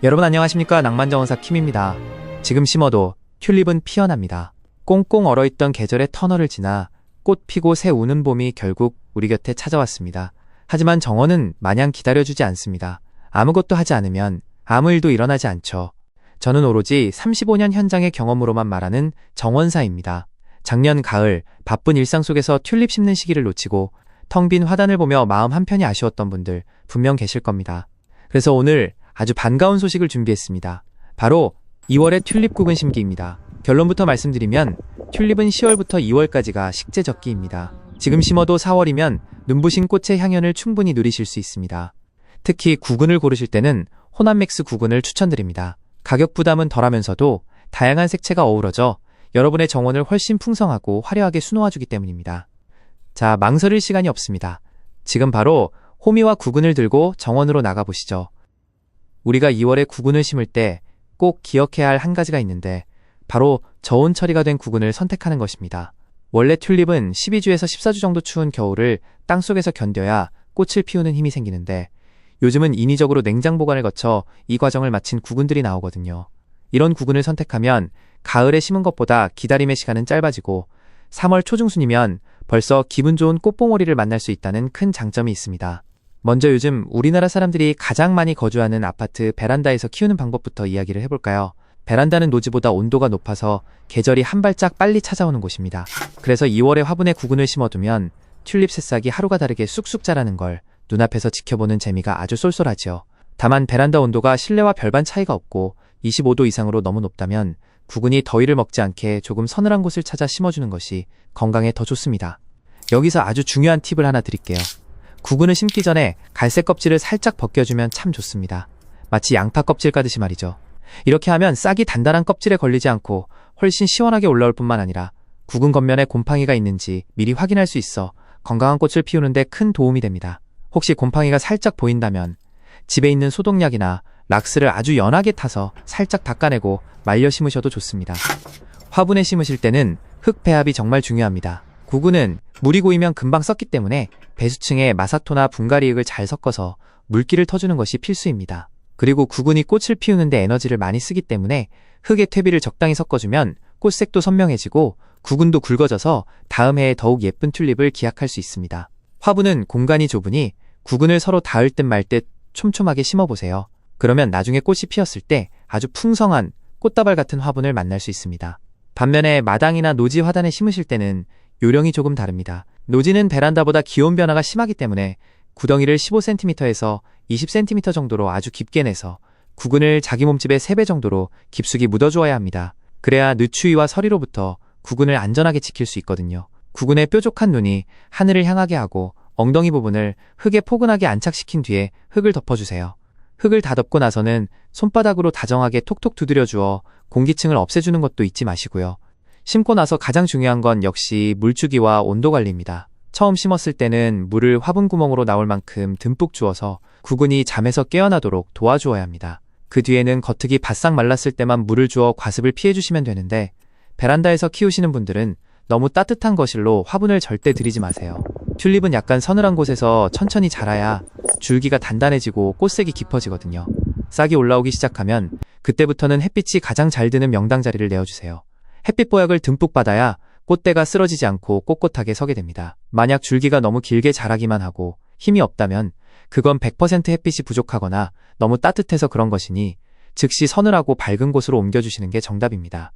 여러분 안녕하십니까. 낭만정원사 킴입니다. 지금 심어도 튤립은 피어납니다. 꽁꽁 얼어있던 계절의 터널을 지나 꽃 피고 새 우는 봄이 결국 우리 곁에 찾아왔습니다. 하지만 정원은 마냥 기다려주지 않습니다. 아무것도 하지 않으면 아무 일도 일어나지 않죠. 저는 오로지 35년 현장의 경험으로만 말하는 정원사입니다. 작년 가을 바쁜 일상 속에서 튤립 심는 시기를 놓치고 텅 빈 화단을 보며 마음 한편이 아쉬웠던 분들 분명 계실 겁니다. 그래서 오늘 아주 반가운 소식을 준비했습니다. 바로 2월의 튤립 구근 심기입니다. 결론부터 말씀드리면 튤립은 10월부터 2월까지가 식재적기입니다. 지금 심어도 4월이면 눈부신 꽃의 향연을 충분히 누리실 수 있습니다. 특히 구근을 고르실 때는 호남맥스 구근을 추천드립니다. 가격 부담은 덜하면서도 다양한 색채가 어우러져 여러분의 정원을 훨씬 풍성하고 화려하게 수놓아주기 때문입니다. 자, 망설일 시간이 없습니다. 지금 바로 호미와 구근을 들고 정원으로 나가보시죠. 우리가 2월에 구근을 심을 때 꼭 기억해야 할 한 가지가 있는데 바로 저온 처리가 된 구근을 선택하는 것입니다. 원래 튤립은 12주에서 14주 정도 추운 겨울을 땅속에서 견뎌야 꽃을 피우는 힘이 생기는데 요즘은 인위적으로 냉장 보관을 거쳐 이 과정을 마친 구근들이 나오거든요. 이런 구근을 선택하면 가을에 심은 것보다 기다림의 시간은 짧아지고 3월 초중순이면 벌써 기분 좋은 꽃봉오리를 만날 수 있다는 큰 장점이 있습니다. 먼저 요즘 우리나라 사람들이 가장 많이 거주하는 아파트 베란다에서 키우는 방법부터 이야기를 해볼까요? 베란다는 노지보다 온도가 높아서 계절이 한 발짝 빨리 찾아오는 곳입니다. 그래서 2월에 화분에 구근을 심어두면 튤립 새싹이 하루가 다르게 쑥쑥 자라는 걸 눈앞에서 지켜보는 재미가 아주 쏠쏠하죠. 다만 베란다 온도가 실내와 별반 차이가 없고 25도 이상으로 너무 높다면 구근이 더위를 먹지 않게 조금 서늘한 곳을 찾아 심어주는 것이 건강에 더 좋습니다. 여기서 아주 중요한 팁을 하나 드릴게요. 구근을 심기 전에 갈색 껍질을 살짝 벗겨주면 참 좋습니다. 마치 양파 껍질 까듯이 말이죠. 이렇게 하면 싹이 단단한 껍질에 걸리지 않고 훨씬 시원하게 올라올 뿐만 아니라 구근 겉면에 곰팡이가 있는지 미리 확인할 수 있어 건강한 꽃을 피우는데 큰 도움이 됩니다. 혹시 곰팡이가 살짝 보인다면 집에 있는 소독약이나 락스를 아주 연하게 타서 살짝 닦아내고 말려 심으셔도 좋습니다. 화분에 심으실 때는 흙 배합이 정말 중요합니다. 구근은 물이 고이면 금방 썩기 때문에 배수층에 마사토나 분갈이흙을 잘 섞어서 물기를 터주는 것이 필수입니다. 그리고 구근이 꽃을 피우는데 에너지를 많이 쓰기 때문에 흙에 퇴비를 적당히 섞어주면 꽃색도 선명해지고 구근도 굵어져서 다음 해에 더욱 예쁜 튤립을 기약할 수 있습니다. 화분은 공간이 좁으니 구근을 서로 닿을 듯 말 듯 촘촘하게 심어보세요. 그러면 나중에 꽃이 피었을 때 아주 풍성한 꽃다발 같은 화분을 만날 수 있습니다. 반면에 마당이나 노지 화단에 심으실 때는 요령이 조금 다릅니다. 노지는 베란다보다 기온 변화가 심하기 때문에 구덩이를 15cm에서 20cm 정도로 아주 깊게 내서 구근을 자기 몸집의 3배 정도로 깊숙이 묻어주어야 합니다. 그래야 늦추위와 서리로부터 구근을 안전하게 지킬 수 있거든요. 구근의 뾰족한 눈이 하늘을 향하게 하고 엉덩이 부분을 흙에 포근하게 안착시킨 뒤에 흙을 덮어주세요. 흙을 다 덮고 나서는 손바닥으로 다정하게 톡톡 두드려주어 공기층을 없애주는 것도 잊지 마시고요. 심고 나서 가장 중요한 건 역시 물주기와 온도 관리입니다. 처음 심었을 때는 물을 화분 구멍으로 나올 만큼 듬뿍 주어서 구근이 잠에서 깨어나도록 도와주어야 합니다. 그 뒤에는 겉흙이 바싹 말랐을 때만 물을 주어 과습을 피해주시면 되는데 베란다에서 키우시는 분들은 너무 따뜻한 거실로 화분을 절대 들이지 마세요. 튤립은 약간 서늘한 곳에서 천천히 자라야 줄기가 단단해지고 꽃색이 깊어지거든요. 싹이 올라오기 시작하면 그때부터는 햇빛이 가장 잘 드는 명당 자리를 내어주세요. 햇빛 보약을 듬뿍 받아야 꽃대가 쓰러지지 않고 꼿꼿하게 서게 됩니다. 만약 줄기가 너무 길게 자라기만 하고 힘이 없다면 그건 100% 햇빛이 부족하거나 너무 따뜻해서 그런 것이니 즉시 서늘하고 밝은 곳으로 옮겨주시는 게 정답입니다.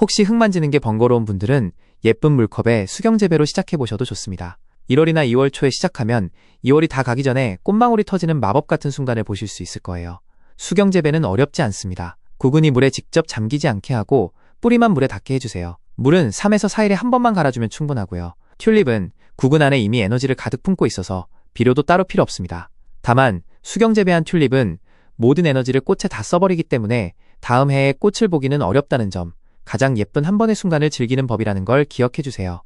혹시 흙 만지는 게 번거로운 분들은 예쁜 물컵에 수경재배로 시작해보셔도 좋습니다. 1월이나 2월 초에 시작하면 2월이 다 가기 전에 꽃망울이 터지는 마법 같은 순간을 보실 수 있을 거예요. 수경재배는 어렵지 않습니다. 구근이 물에 직접 잠기지 않게 하고 뿌리만 물에 닿게 해주세요. 물은 3에서 4일에 한 번만 갈아주면 충분하고요. 튤립은 구근 안에 이미 에너지를 가득 품고 있어서 비료도 따로 필요 없습니다. 다만 수경재배한 튤립은 모든 에너지를 꽃에 다 써버리기 때문에 다음 해에 꽃을 보기는 어렵다는 점, 가장 예쁜 한 번의 순간을 즐기는 법이라는 걸 기억해주세요.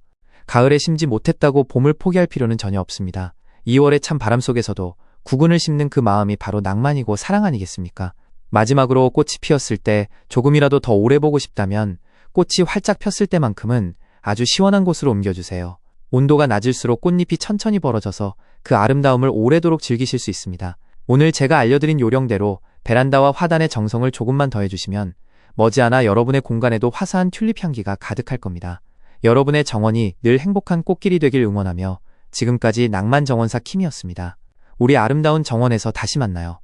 가을에 심지 못했다고 봄을 포기할 필요는 전혀 없습니다. 2월의 찬 바람 속에서도 구근을 심는 그 마음이 바로 낭만이고 사랑 아니겠습니까? 마지막으로 꽃이 피었을 때 조금이라도 더 오래 보고 싶다면 꽃이 활짝 폈을 때만큼은 아주 시원한 곳으로 옮겨주세요. 온도가 낮을수록 꽃잎이 천천히 벌어져서 그 아름다움을 오래도록 즐기실 수 있습니다. 오늘 제가 알려드린 요령대로 베란다와 화단의 정성을 조금만 더해주시면 머지않아 여러분의 공간에도 화사한 튤립 향기가 가득할 겁니다. 여러분의 정원이 늘 행복한 꽃길이 되길 응원하며 지금까지 낭만정원사 킴이었습니다. 우리 아름다운 정원에서 다시 만나요.